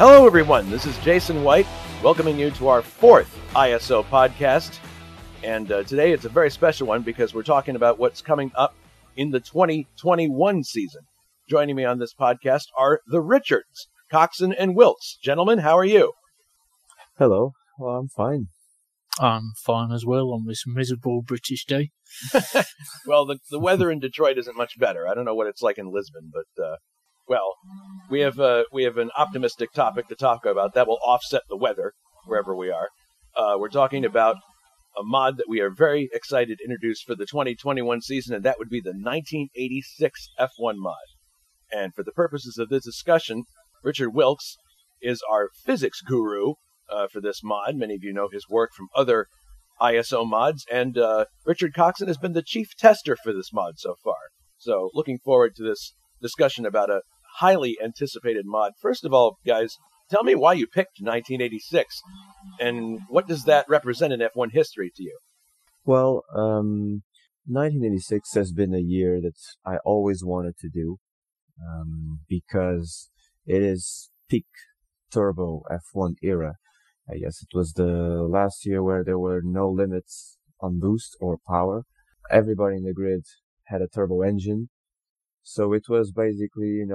Hello, everyone. This is Jason White, welcoming you to our fourth ISO podcast. And today it's a very special one because we're talking about what's coming up in the 2021 season. Joining me on this podcast are the Richards, Coxon, and Wilks. Gentlemen, how are you? Hello. Well, I'm fine. I'm fine as well on this miserable British day. Well, the weather in Detroit isn't much better. I don't know what it's like in Lisbon, but well, we have an optimistic topic to talk about that will offset the weather wherever we are. We're talking about a mod that we are very excited to introduce for the 2021 season, and that would be the 1986 F1 mod. And for the purposes of this discussion, Richard Wilks is our physics guru for this mod. Many of you know his work from other ISO mods, and Richard Coxon has been the chief tester for this mod so far. So looking forward to this discussion about a highly anticipated mod. First of all, guys, tell me why you picked 1986, and what does that represent in F1 history to you? Well, 1986 has been a year that I always wanted to do, because it is peak turbo F1 era. I guess it was the last year where there were no limits on boost or power. Everybody in the grid had a turbo engine. So it was basically,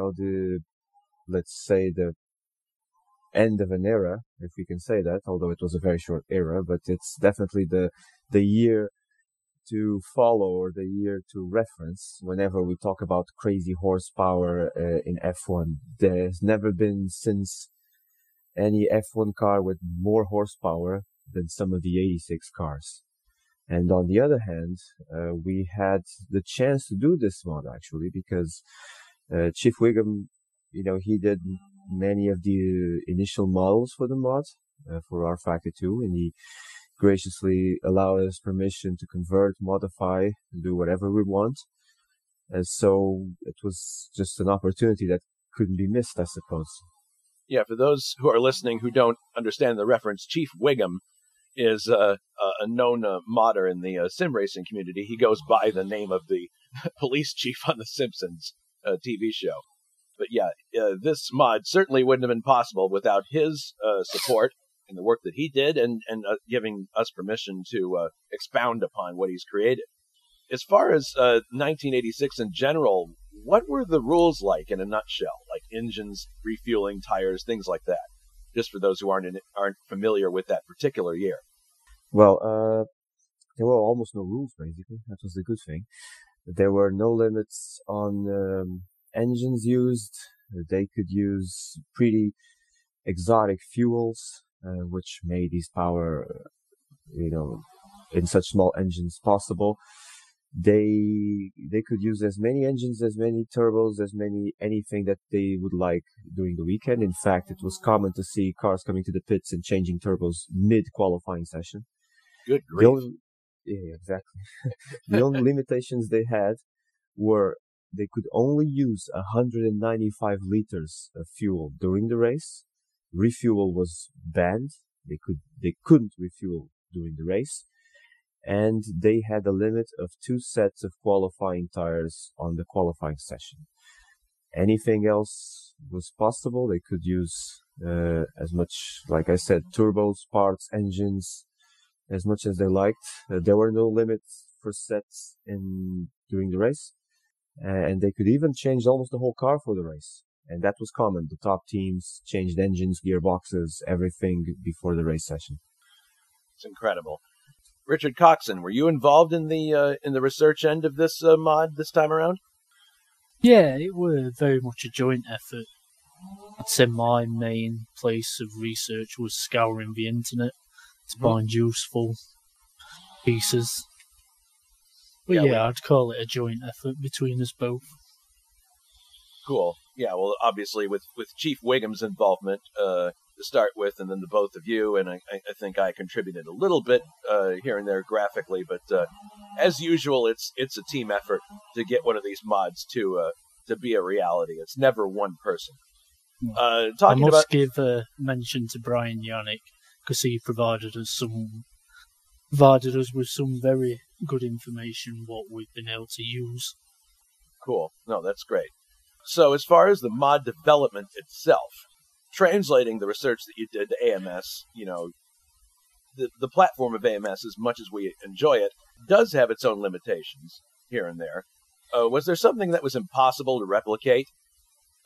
let's say the end of an era, if we can say that, although it was a very short era, but it's definitely the year to follow or the year to reference whenever we talk about crazy horsepower in F1. There's never been since any F1 car with more horsepower than some of the 86 cars. And on the other hand, we had the chance to do this mod actually because Chief Wiggum, he did many of the initial models for the mod for our Factor 2, and he graciously allowed us permission to convert, modify, and do whatever we want. And so it was just an opportunity that couldn't be missed, I suppose. Yeah, for those who are listening who don't understand the reference, Chief Wiggum is a known modder in the sim racing community. He goes by the name of the police chief on The Simpsons TV show. But yeah, this mod certainly wouldn't have been possible without his support in the work that he did and giving us permission to expound upon what he's created. As far as 1986 in general, what were the rules like in a nutshell? Like engines, refueling, tires, things like that. Just for those who aren't familiar with that particular year. Well, there were almost no rules, basically. That was the good thing. There were no limits on engines used. They could use pretty exotic fuels, which made these power, in such small engines possible. They could use as many engines, as many turbos, anything that they would like during the weekend. In fact, it was common to see cars coming to the pits and changing turbos mid-qualifying session. Good grief. Yeah, exactly. The only limitations they had were they could only use 195 liters of fuel during the race. Refuel was banned. They couldn't refuel during the race. And they had a limit of 2 sets of qualifying tires on the qualifying session. Anything else was possible. They could use as much, like I said, turbos, parts, engines, as much as they liked. There were no limits for sets during the race. And they could even change almost the whole car for the race. And that was common. The top teams changed engines, gearboxes, everything before the race session. It's incredible. Richard Coxon, were you involved in the research end of this mod this time around? Yeah, it were very much a joint effort. I'd say my main place of research was scouring the internet to find useful pieces. But yeah, I'd call it a joint effort between us both. Cool. Yeah, well, obviously with Chief Wiggum's involvement to start with, and then the both of you, and I think I contributed a little bit here and there graphically, but as usual, it's a team effort to get one of these mods to be a reality. It's never one person. I must give a mention to Brian Yannick, because he provided us with some very good information what we've been able to use. Cool. No, that's great. So as far as the mod development itself, translating the research that you did to AMS, the platform of AMS, as much as we enjoy it, does have its own limitations here and there. Was there something that was impossible to replicate?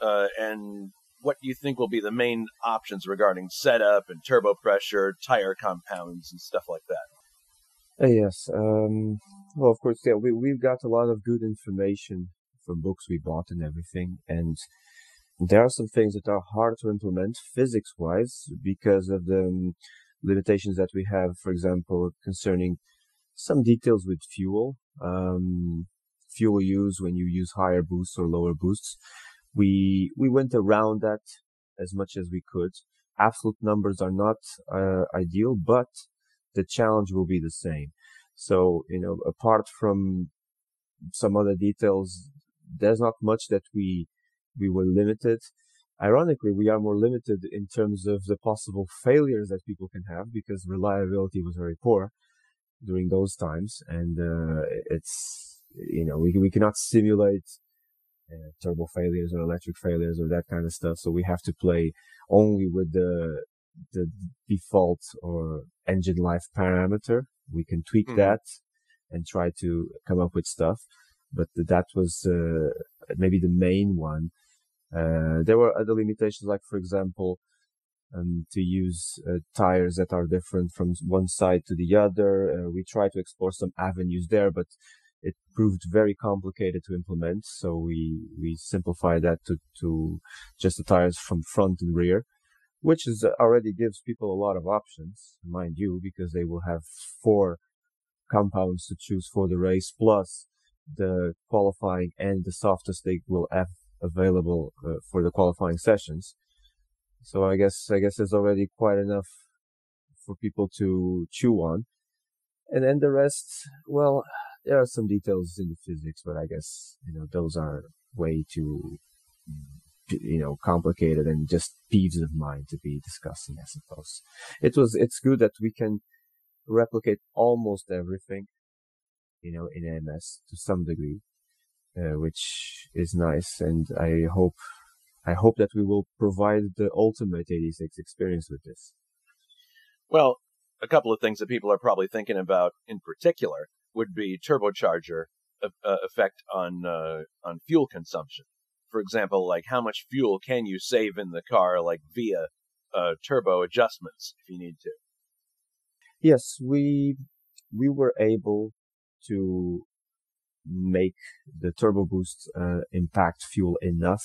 And what do you think will be the main options regarding setup and turbo pressure, tire compounds, and stuff like that? Yes. Well, of course, yeah, we've got a lot of good information from books we bought and everything. And there are some things that are hard to implement physics-wise because of the limitations that we have, for example, concerning some details with fuel. Fuel use when you use higher boosts or lower boosts. We went around that as much as we could. Absolute numbers are not ideal, but the challenge will be the same. So, apart from some other details, there's not much that we were limited. Ironically, we are more limited in terms of the possible failures that people can have because reliability was very poor during those times. And we cannot simulate turbo failures or electric failures or that kind of stuff. So we have to play only with the default or engine life parameter. We can tweak that and try to come up with stuff. But that was maybe the main one. There were other limitations, like, for example, to use tires that are different from one side to the other. We tried to explore some avenues there, but it proved very complicated to implement. So we simplified that to just the tires from front and rear, which already gives people a lot of options, mind you, because they will have 4 compounds to choose for the race, plus the qualifying and the softest they will have available for the qualifying sessions. So I guess there's already quite enough for people to chew on. And then the rest, well, there are some details in the physics, but I guess, those are way too, complicated and just peeves of mine to be discussing, I suppose. It's good that we can replicate almost everything, in AMS to some degree, which is nice. And I hope that we will provide the ultimate 86 experience with this. Well, a couple of things that people are probably thinking about in particular would be turbocharger effect on fuel consumption. For example, like how much fuel can you save in the car, like via turbo adjustments, if you need to? Yes, we were able to make the turbo boost impact fuel enough,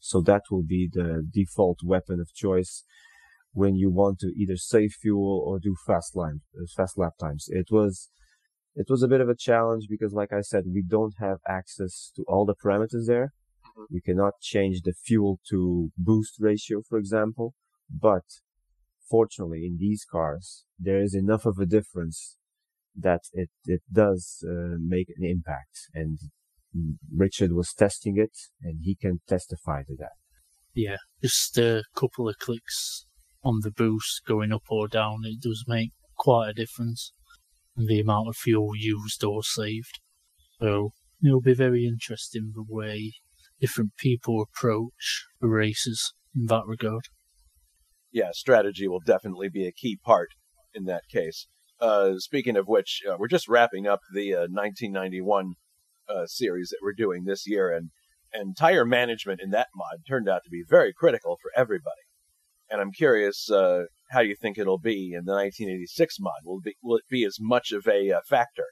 so that will be the default weapon of choice when you want to either save fuel or do fast lap times. It was a bit of a challenge because, like I said, we don't have access to all the parameters there. We cannot change the fuel to boost ratio, for example, but fortunately in these cars, there is enough of a difference that it does make an impact. And Richard was testing it, and he can testify to that. Yeah, just a couple of clicks on the boost going up or down, it does make quite a difference in the amount of fuel used or saved. So it'll be very interesting the way different people approach the races in that regard. Yeah, strategy will definitely be a key part in that case. Speaking of which, we're just wrapping up the 1991 series that we're doing this year, and tire management in that mod turned out to be very critical for everybody. And I'm curious how you think it'll be in the 1986 mod. Will it be as much of a factor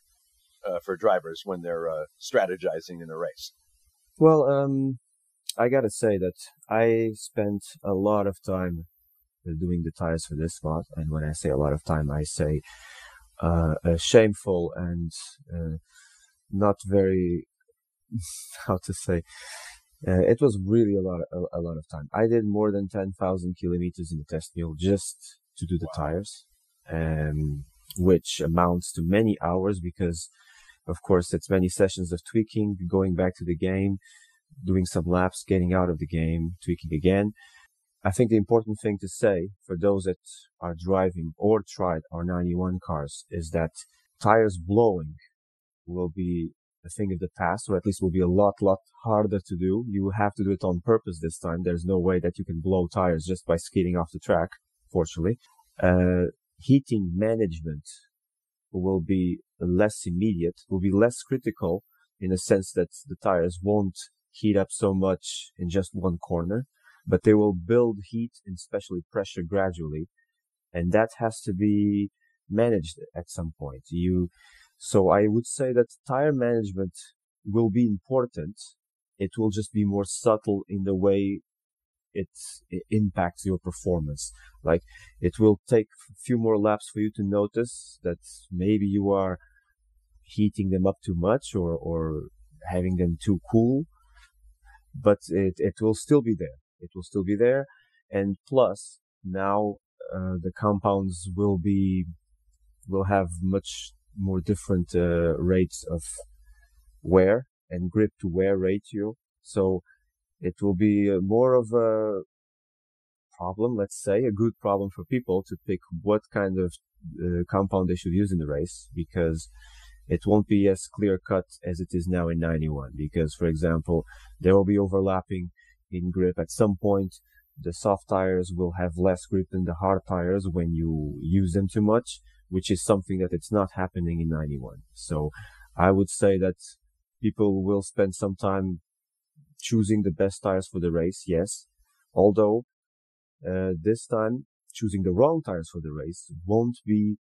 for drivers when they're strategizing in a race? Well, I gotta say that I spent a lot of time doing the tires for this mod, and when I say a lot of time, I say a shameful and not very how to say. It was really a lot of time. I did more than 10,000 kilometers in the test mule just to do the tires, which amounts to many hours because, of course, it's many sessions of tweaking, going back to the game, doing some laps, getting out of the game, tweaking again. I think the important thing to say for those that are driving or tried our 91 cars is that tires blowing will be a thing of the past, or at least will be a lot harder to do. You have to do it on purpose this time. There's no way that you can blow tires just by skating off the track, fortunately. Heating management will be less immediate, will be less critical in the sense that the tires won't heat up so much in just one corner, but they will build heat and especially pressure gradually. And that has to be managed at some point. So I would say that tire management will be important. It will just be more subtle in the way it impacts your performance. Like, it will take a few more laps for you to notice that maybe you are heating them up too much or having them too cool, but it will still be there. It will still be there. And plus, now the compounds will have much more different rates of wear and grip to wear ratio. So it will be more of a problem, let's say, a good problem for people to pick what kind of compound they should use in the race, because it won't be as clear cut as it is now in 91. Because, for example, there will be overlapping in grip. At some point, the soft tires will have less grip than the hard tires when you use them too much, which is something that it's not happening in 91. So I would say that people will spend some time choosing the best tires for the race, yes. Although, this time, choosing the wrong tires for the race won't be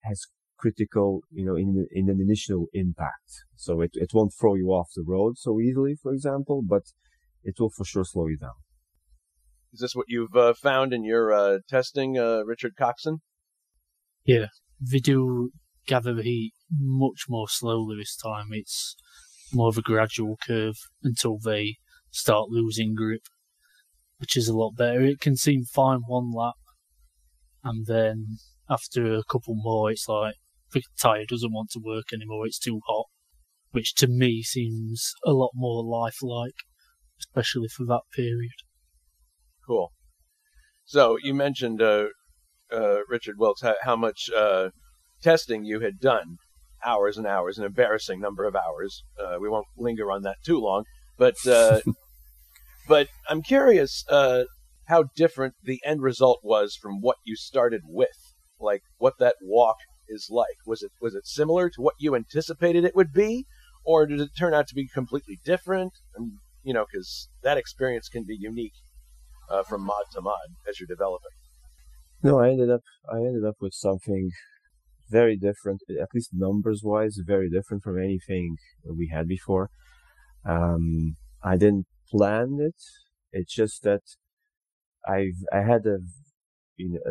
as critical, in an initial impact. So it won't throw you off the road so easily, for example, but it will for sure slow you down. Is this what you've found in your testing, Richard Coxon? Yeah, they do gather the heat much more slowly this time. It's more of a gradual curve until they start losing grip, which is a lot better. It can seem fine one lap, and then after a couple more, it's like the tyre doesn't want to work anymore, it's too hot, which to me seems a lot more lifelike, especially for that period. Cool. So you mentioned, Richard Wilks, how much testing you had done, hours and hours, an embarrassing number of hours. We won't linger on that too long, but but I'm curious how different the end result was from what you started with, like what that walk is like. Was it similar to what you anticipated it would be, or did it turn out to be completely different? And because that experience can be unique from mod to mod as you're developing. No, I ended up with something very different, at least numbers-wise, very different from anything we had before. I didn't plan it. It's just that I had a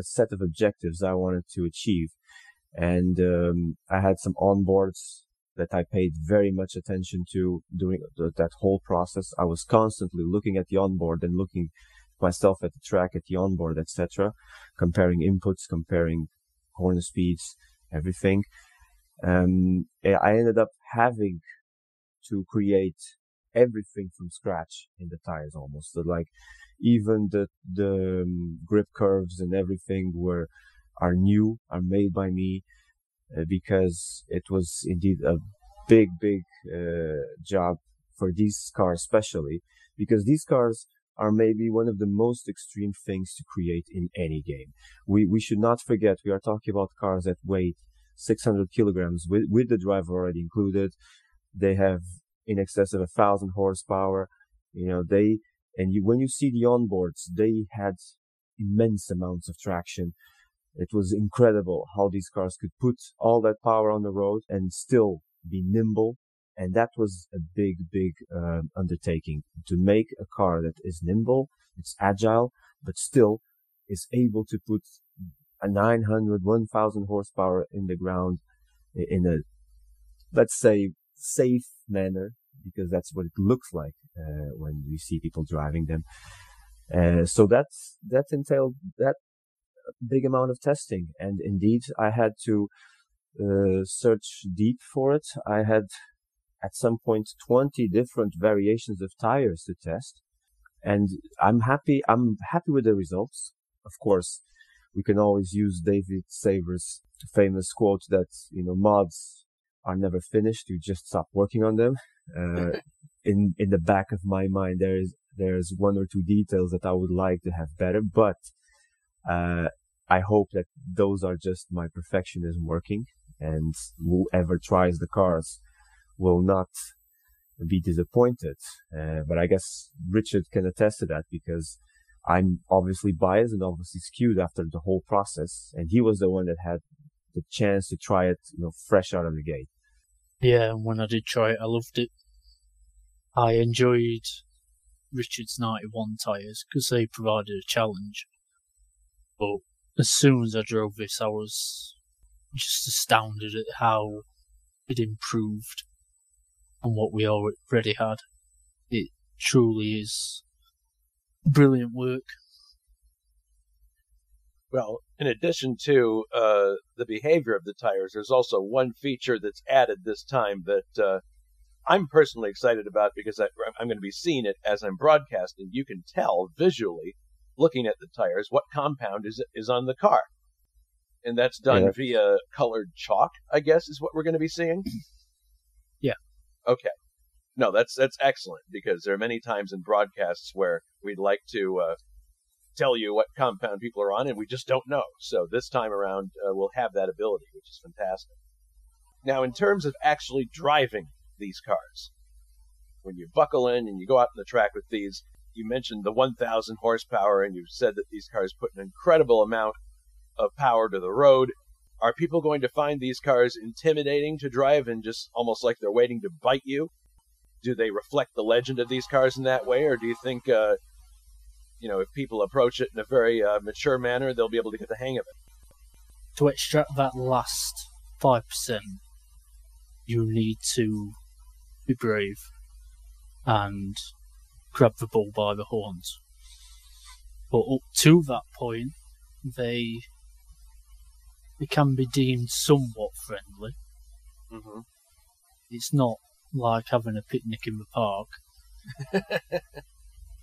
set of objectives I wanted to achieve, and I had some onboards that I paid very much attention to during that whole process. I was constantly looking at the onboard and looking myself at the track, at the onboard, etc., comparing inputs, comparing corner speeds, everything. I ended up having to create everything from scratch in the tires almost. So like even the grip curves and everything are made by me, because it was indeed a big job for these cars, especially because these cars are maybe one of the most extreme things to create in any game. We should not forget, we are talking about cars that weigh 600 kilograms with the driver already included. They have in excess of 1,000 horsepower. When you see the onboards, they had immense amounts of traction. It was incredible how these cars could put all that power on the road and still be nimble. And that was a big undertaking, to make a car that is nimble, it's agile, but still is able to put a 900, 1,000 horsepower in the ground in a, let's say, safe manner, because that's what it looks like when we see people driving them. So that entailed that big amount of testing. And indeed, I had to search deep for it. I had at some point 20 different variations of tires to test, and I'm happy with the results. Of course, we can always use David Saver's famous quote that mods are never finished. You just stop working on them. In the back of my mind, there's one or two details that I would like to have better, but I hope that those are just my perfectionism working, and whoever tries the cars will not be disappointed. But I guess Richard can attest to that, because I'm obviously biased and obviously skewed after the whole process, and he was the one that had the chance to try it, fresh out of the gate. Yeah, and when I did try it, I loved it. I enjoyed Richard's 91 tyres because they provided a challenge. But as soon as I drove this, I was just astounded at how it improved on what we already had. It truly is brilliant work. Well, in addition to the behavior of the tires, there's also one feature that's added this time that I'm personally excited about, because I'm going to be seeing it as I'm broadcasting. You can tell visually, looking at the tires, what compound is on the car. And that's done via colored chalk, I guess, is what we're going to be seeing? Yeah. Okay. No, that's excellent, because there are many times in broadcasts where we'd like to tell you what compound people are on, and we just don't know. So this time around, we'll have that ability, which is fantastic. Now, in terms of actually driving these cars, when you buckle in and you go out on the track with these, you mentioned the 1,000 horsepower, and you said that these cars put an incredible amount of power to the road. Are people going to find these cars intimidating to drive and just almost like they're waiting to bite you? Do they reflect the legend of these cars in that way, or do you think, if people approach it in a very mature manner, they'll be able to get the hang of it? To extract that last 5%, you need to be brave and grab the bull by the horns. But up to that point, they can be deemed somewhat friendly. Mm-hmm. It's not like having a picnic in the park.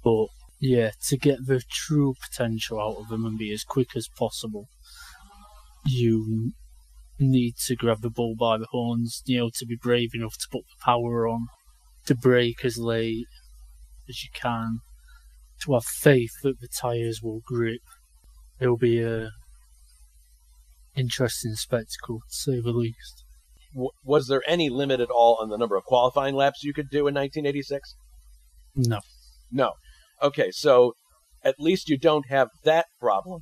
But yeah, to get the true potential out of them and be as quick as possible, you need to grab the bull by the horns, to be brave enough to put the power on, to brake as late as you can, to have faith that the tyres will grip. It'll be a interesting spectacle, to say the least. Was there any limit at all on the number of qualifying laps you could do in 1986? No. Okay, so at least you don't have that problem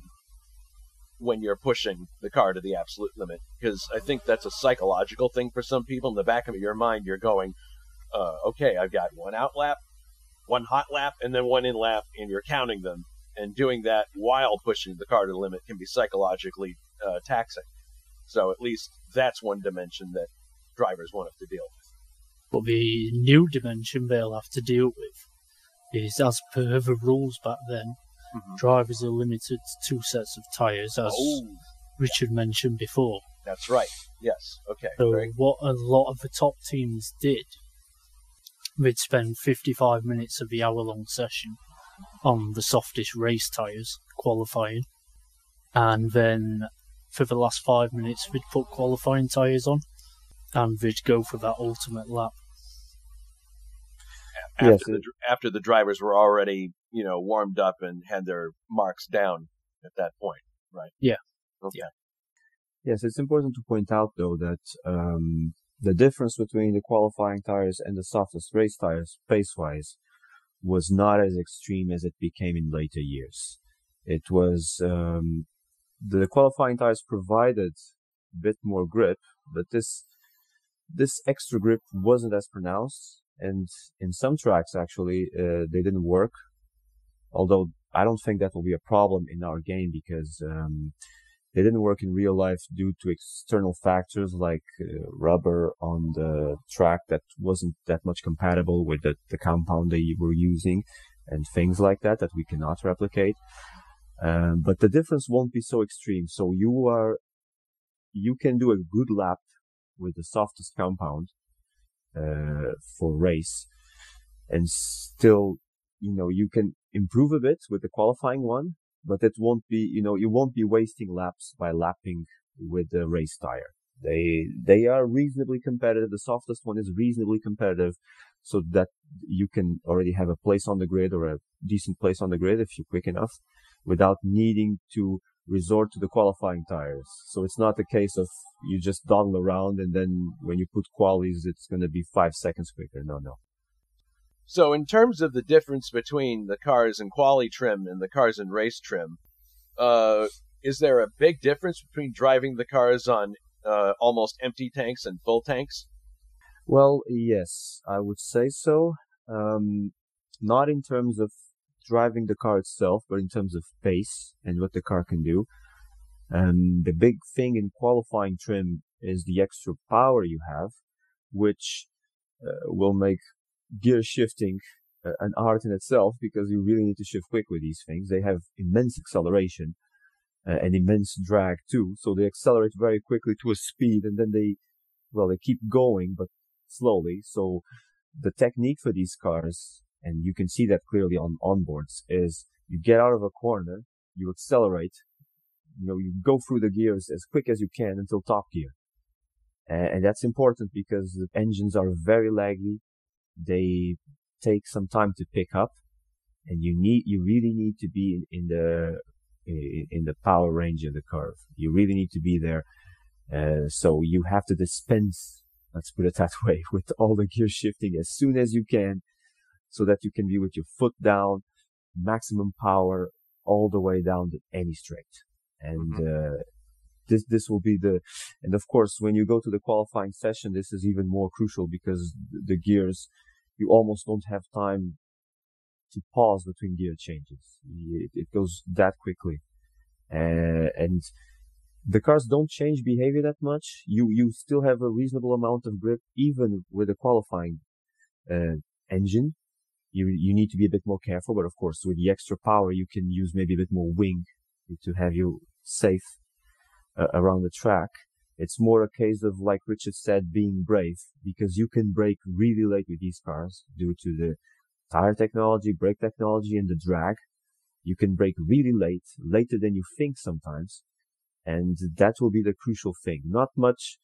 when you're pushing the car to the absolute limit, because I think that's a psychological thing for some people. In the back of your mind, you're going, okay, I've got one out lap, one hot lap, and then one in lap, and you're counting them. And doing that while pushing the car to the limit can be psychologically taxing. So at least that's one dimension that drivers won't have to deal with. But the new dimension they'll have to deal with is, as per the rules back then, drivers are limited to 2 sets of tyres, as Richard mentioned before. That's right. Yes. Okay. So what a lot of the top teams did, they'd spend 55 minutes of the hour-long session on the softest race tyres, qualifying, and then for the last 5 minutes they'd put qualifying tyres on, and they'd go for that ultimate lap. After the drivers were already, warmed up and had their marks down at that point, right? Yeah. Okay. Yeah. Yes, it's important to point out, though, that the difference between the qualifying tires and the softest race tires, pace-wise, was not as extreme as it became in later years. It was, the qualifying tires provided a bit more grip, but this extra grip wasn't as pronounced, and in some tracks, actually, they didn't work. Although I don't think that will be a problem in our game, because they didn't work in real life due to external factors like rubber on the track that wasn't that much compatible with the compound they were using, and things like that we cannot replicate. But the difference won't be so extreme. So you can do a good lap with the softest compound for race, and still, you can improve a bit with the qualifying one, but it won't be, you won't be wasting laps by lapping with the race tire. They are reasonably competitive. The softest one is reasonably competitive, so that you can already have a place on the grid or a decent place on the grid if you're quick enough, without needing to resort to the qualifying tires. So it's not a case of you just dawdle around and then when you put qualies, it's going to be 5 seconds quicker. No. So in terms of the difference between the cars in quali trim and the cars in race trim, is there a big difference between driving the cars on almost empty tanks and full tanks? Well, yes, I would say so. Not in terms of driving the car itself, but in terms of pace and what the car can do. The big thing in qualifying trim is the extra power you have, which will make gear shifting an art in itself, because you really need to shift quick with these things. They have immense acceleration and immense drag too, so they accelerate very quickly to a speed, and then they keep going, but slowly. So the technique for these cars, and you can see that clearly on onboards, is you get out of a corner, you accelerate, you go through the gears as quick as you can until top gear. And that's important because the engines are very laggy. They take some time to pick up, and you really need to be in the power range of the curve. You really need to be there. So you have to dispense, let's put it that way, with all the gear shifting as soon as you can, so that you can be with your foot down, maximum power all the way down to any straight. And this will be and of course, when you go to the qualifying session, this is even more crucial, because the gears, you almost don't have time to pause between gear changes. It goes that quickly. And the cars don't change behavior that much. You still have a reasonable amount of grip, even with a qualifying engine. You need to be a bit more careful, but of course, with the extra power, you can use maybe a bit more wing to have you safe around the track. It's more a case of, like Richard said, being brave, because you can brake really late with these cars due to the tire technology, brake technology, and the drag. You can brake really late, later than you think sometimes. And that will be the crucial thing. Not much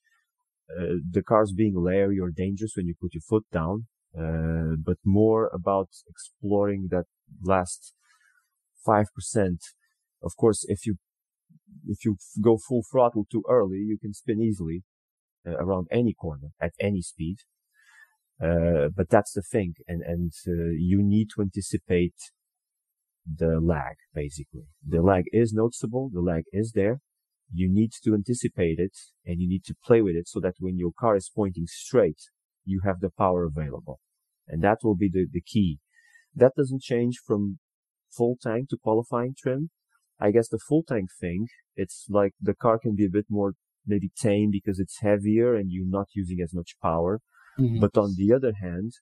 the cars being leery or dangerous when you put your foot down, but more about exploring that last 5%. Of course, if you go full throttle too early, you can spin easily around any corner at any speed. But that's the thing, and you need to anticipate the lag, basically. The lag is noticeable, the lag is there. You need to anticipate it, and you need to play with it so that when your car is pointing straight, you have the power available. And that will be the key. That doesn't change from full tank to qualifying trim. I guess the full tank thing, it's like the car can be a bit more maybe tame because it's heavier and you're not using as much power. Mm-hmm. But on the other hand,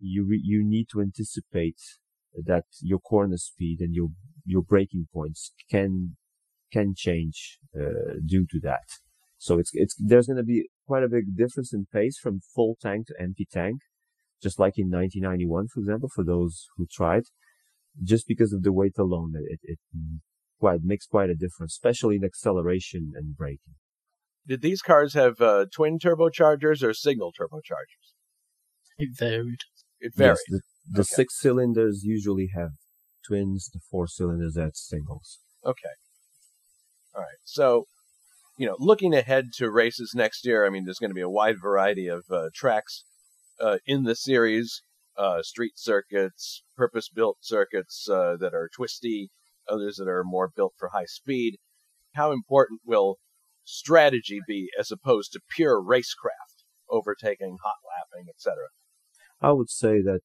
you need to anticipate that your corner speed and your braking points can change due to that. So there's going to be quite a big difference in pace from full tank to empty tank, just like in 1991, for example, for those who tried, just because of the weight alone. It makes quite a difference, especially in acceleration and braking. Did these cars have twin turbochargers or single turbochargers? It varied. It varied. Yes, the okay. 6 cylinders usually have twins, the 4 cylinders have singles. Okay. All right. So, looking ahead to races next year, there's going to be a wide variety of tracks in the series, street circuits, purpose-built circuits that are twisty, others that are more built for high speed. How important will strategy be as opposed to pure racecraft, overtaking, hot lapping, etc.? I would say that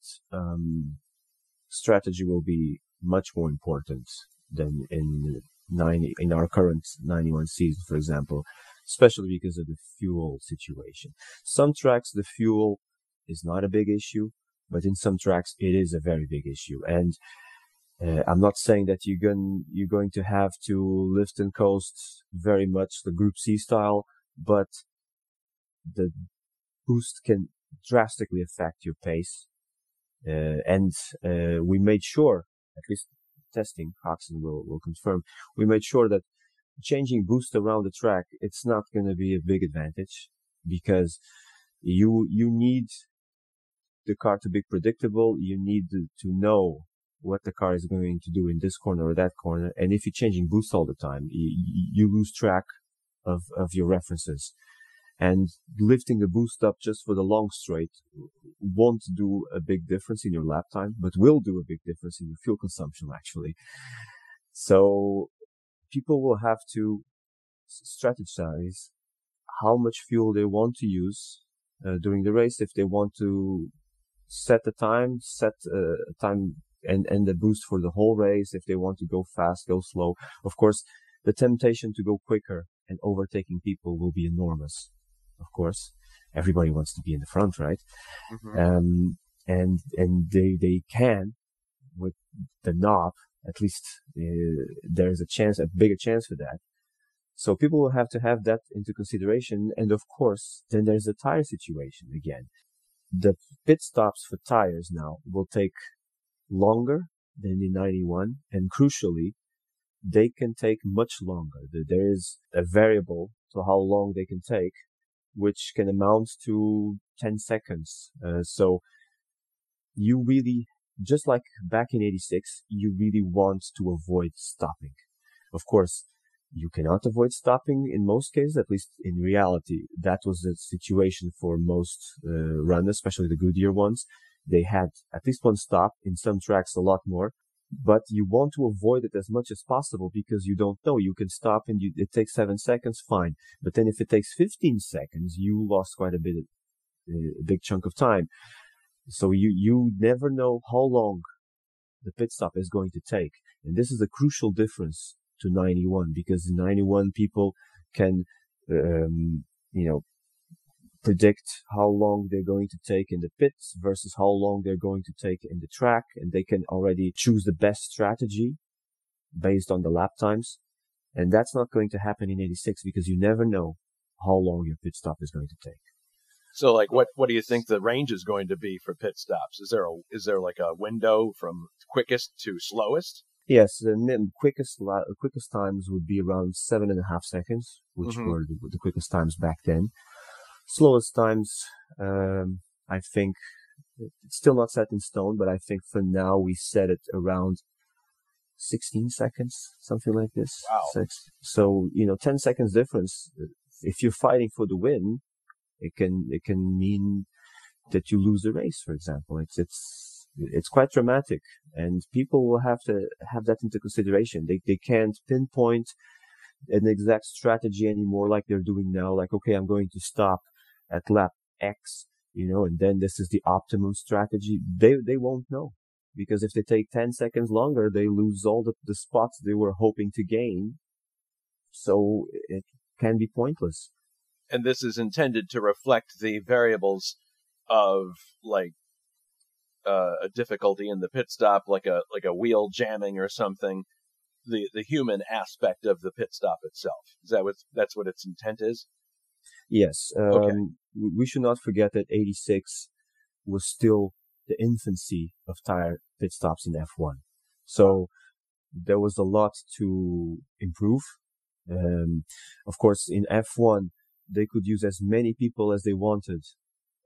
strategy will be much more important than in our current 91 season, for example, especially because of the fuel situation. Some tracks, the fuel is not a big issue, but in some tracks, it is a very big issue. And I'm not saying that you're going to have to lift and coast very much the Group C style, but the boost can drastically affect your pace. And we made sure, at least testing, Coxon will confirm, we made sure that changing boost around the track, it's not going to be a big advantage because you need the car to be predictable. You need to know what the car is going to do in this corner or that corner. And if you're changing boost all the time, you lose track of your references. And lifting the boost up just for the long straight won't do a big difference in your lap time, but will do a big difference in your fuel consumption, actually. So people will have to strategize how much fuel they want to use during the race. If they want to set a time, and the boost for the whole race. If they want to go fast, go slow. Of course, the temptation to go quicker and overtaking people will be enormous. Of course, everybody wants to be in the front, right? Mm-hmm. And they can with the knob. At least there's a bigger chance for that. So people will have to have that into consideration. And of course, then there's the tire situation again. The pit stops for tires now will take longer than in 91, and crucially, they can take much longer. There is a variable to how long they can take, which can amount to 10 seconds. So you really, just like back in 86, you really want to avoid stopping. Of course, you cannot avoid stopping in most cases, at least in reality. That was the situation for most runners, especially the Goodyear ones. They had at least one stop, in some tracks a lot more. But you want to avoid it as much as possible because you don't know. You can stop and it takes 7 seconds, fine. But then if it takes 15 seconds, you lost quite a big chunk of time. So you never know how long the pit stop is going to take. And this is a crucial difference to 91, because in 91 people can, predict how long they're going to take in the pits versus how long they're going to take in the track. And they can already choose the best strategy based on the lap times. And that's not going to happen in 86 because you never know how long your pit stop is going to take. So, like, what do you think the range is going to be for pit stops? Is there like a window from quickest to slowest? Yes, the quickest times would be around 7.5 seconds, which were the quickest times back then. Slowest times, I think it's still not set in stone, but I think for now we set it around 16 seconds, something like this. Wow. So 10 seconds difference. If you're fighting for the win, it can mean that you lose the race, for example. It's quite dramatic, and people will have to have that into consideration. They can't pinpoint an exact strategy anymore like they're doing now. Like, okay, I'm going to stop at lap X, and then this is the optimum strategy. They won't know, because if they take 10 seconds longer, they lose all the spots they were hoping to gain. So it can be pointless. And this is intended to reflect the variables of, like, a difficulty in the pit stop, like a wheel jamming or something. The human aspect of the pit stop itself. Is that's what its intent is? Yes. Okay. We should not forget that 86 was still the infancy of tire pit stops in F1. So there was a lot to improve. Of course, in F1, they could use as many people as they wanted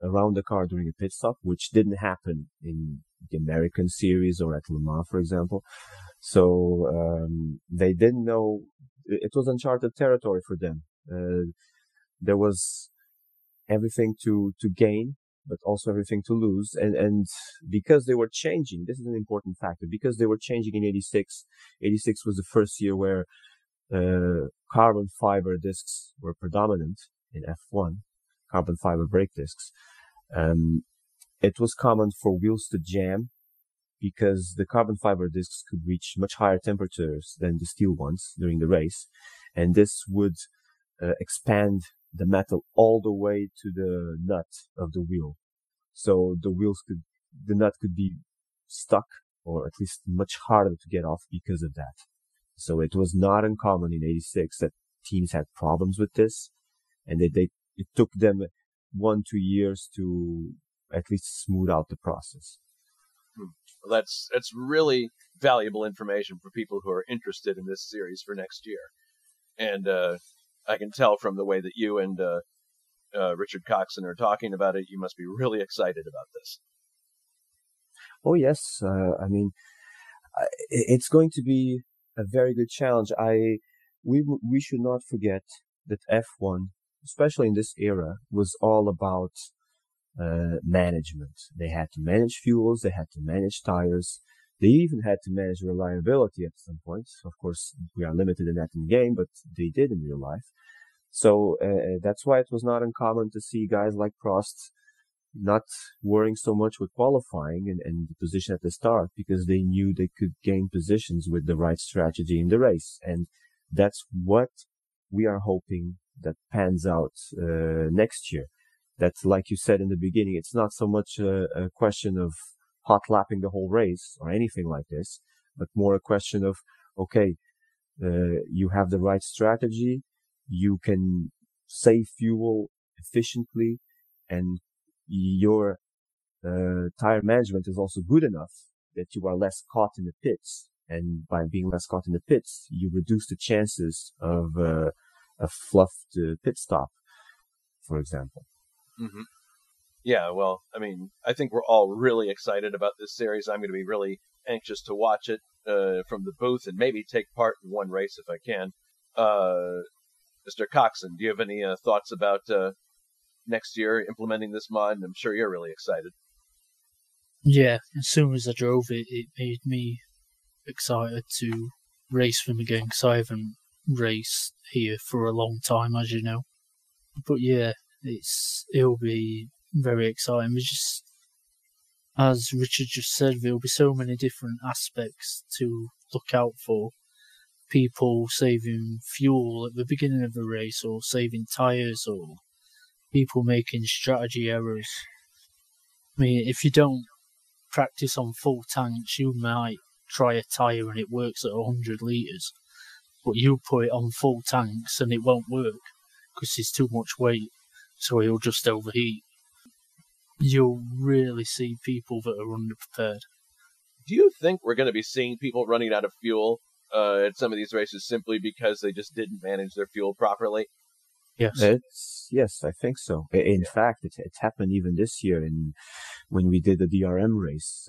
around the car during a pit stop, which didn't happen in the American series or at Le Mans, for example. So they didn't know. It was uncharted territory for them. There was everything to gain, but also everything to lose. And because they were changing, this is an important factor, because they were changing in 86. 86 was the first year where carbon fiber discs were predominant in F1, carbon fiber brake discs. It was common for wheels to jam because the carbon fiber discs could reach much higher temperatures than the steel ones during the race. And this would expand the metal all the way to the nut of the wheel. So the nut could be stuck, or at least much harder to get off because of that. So it was not uncommon in 86 that teams had problems with this, and it took them 1-2 years to at least smooth out the process. Well, that's really valuable information for people who are interested in this series for next year. And I can tell from the way that you and Richard Coxon are talking about it, you must be really excited about this. Oh yes, I mean, it's going to be a very good challenge. We should not forget that F1, especially in this era, was all about management. They had to manage fuels, they had to manage tires, they even had to manage reliability at some point. Of course, we are limited in that in game, but they did in real life. So that's why it was not uncommon to see guys like Prost not worrying so much with qualifying and the position at the start, because they knew they could gain positions with the right strategy in the race. And that's what we are hoping that pans out next year. That's, like you said in the beginning, it's not so much a question of hot lapping the whole race or anything like this, but more a question of, okay, you have the right strategy, you can save fuel efficiently, and your tire management is also good enough that you are less caught in the pits. And by being less caught in the pits, you reduce the chances of a fluffed pit stop, for example. Mm-hmm. Yeah, well, I mean, I think we're all really excited about this series. I'm going to be really anxious to watch it from the booth and maybe take part in one race if I can. Mr. Coxon, do you have any thoughts about next year implementing this mod? I'm sure you're really excited. Yeah, as soon as I drove it, it made me excited to race them again, because I haven't raced here for a long time, as you know. But yeah, it'll be very exciting. It's just, as Richard just said, there'll be so many different aspects to look out for. People saving fuel at the beginning of the race, or saving tyres, or people making strategy errors. I mean, if you don't practice on full tanks, you might try a tyre and it works at 100 litres, but you put it on full tanks and it won't work because there's too much weight, so it'll just overheat. You'll really see people that are underprepared. Do you think we're going to be seeing people running out of fuel at some of these races simply because they just didn't manage their fuel properly? Yes. Yes, I think so. In fact, it happened even this year when we did the DRM race.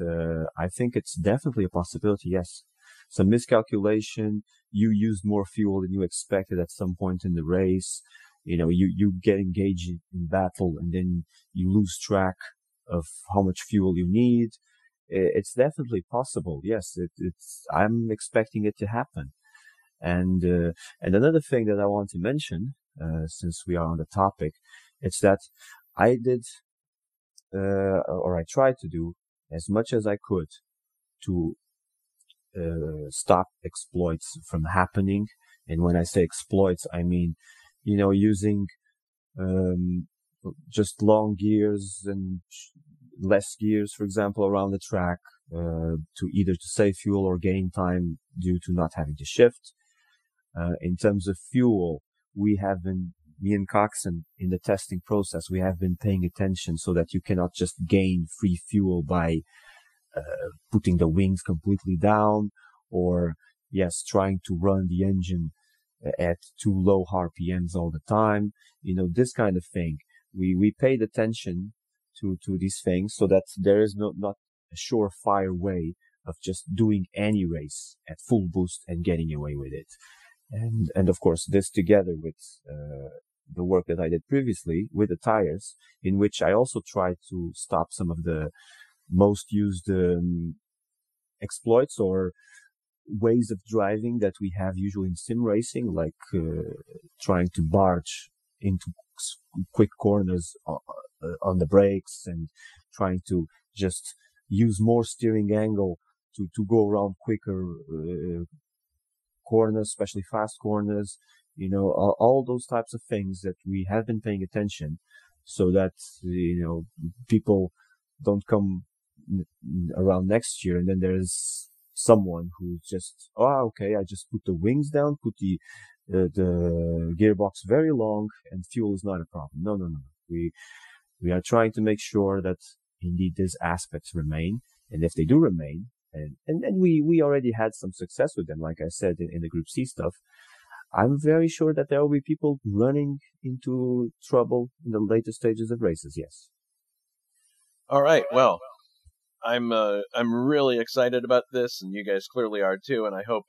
I think it's definitely a possibility, yes. Some miscalculation, you used more fuel than you expected at some point in the race. You know, you get engaged in battle and then you lose track of how much fuel you need. It's definitely possible, yes. I'm expecting it to happen. And another thing that I want to mention, since we are on the topic, it's that I did, or I tried to do as much as I could to stop exploits from happening. And when I say exploits, I mean, you know, using just long gears and less gears, for example, around the track, to either to save fuel or gain time due to not having to shift. In terms of fuel, me and Coxon, in the testing process, we have been paying attention so that you cannot just gain free fuel by putting the wings completely down, or trying to run the engine at too low RPMs all the time. You know, this kind of thing. We paid attention to these things so that there is not a surefire way of just doing any race at full boost and getting away with it. And of course, this together with the work that I did previously with the tires, in which I also tried to stop some of the most used exploits or ways of driving that we have usually in sim racing, like trying to barge into quick corners on the brakes and trying to just use more steering angle to go around quicker corners, especially fast corners, you know, all those types of things that we have been paying attention so that, you know, people don't come around next year and then there's someone who's just, okay, I just put the wings down, put the gearbox very long, and fuel is not a problem. No. We are trying to make sure that indeed these aspects remain, and if they do remain, and we already had some success with them, like I said in the Group C stuff. I'm very sure that there will be people running into trouble in the later stages of races. Yes. All right. Well, I'm really excited about this, and you guys clearly are too. And I hope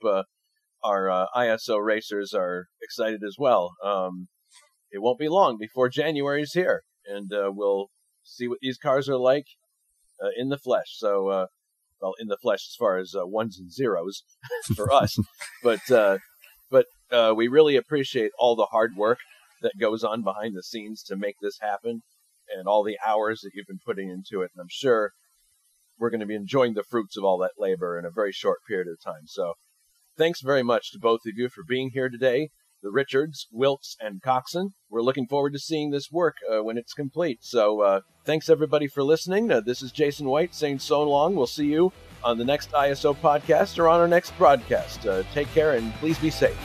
our ISO racers are excited as well. It won't be long before January's here, and we'll see what these cars are like in the flesh. So, well, in the flesh as far as ones and zeros for us, but we really appreciate all the hard work that goes on behind the scenes to make this happen, and all the hours that you've been putting into it. And I'm sure we're going to be enjoying the fruits of all that labor in a very short period of time. So thanks very much to both of you for being here today. The Richards, Wilks, and Coxon. We're looking forward to seeing this work when it's complete. So thanks, everybody, for listening. This is Jason White saying so long. We'll see you on the next ISO podcast or on our next broadcast. Take care, and please be safe.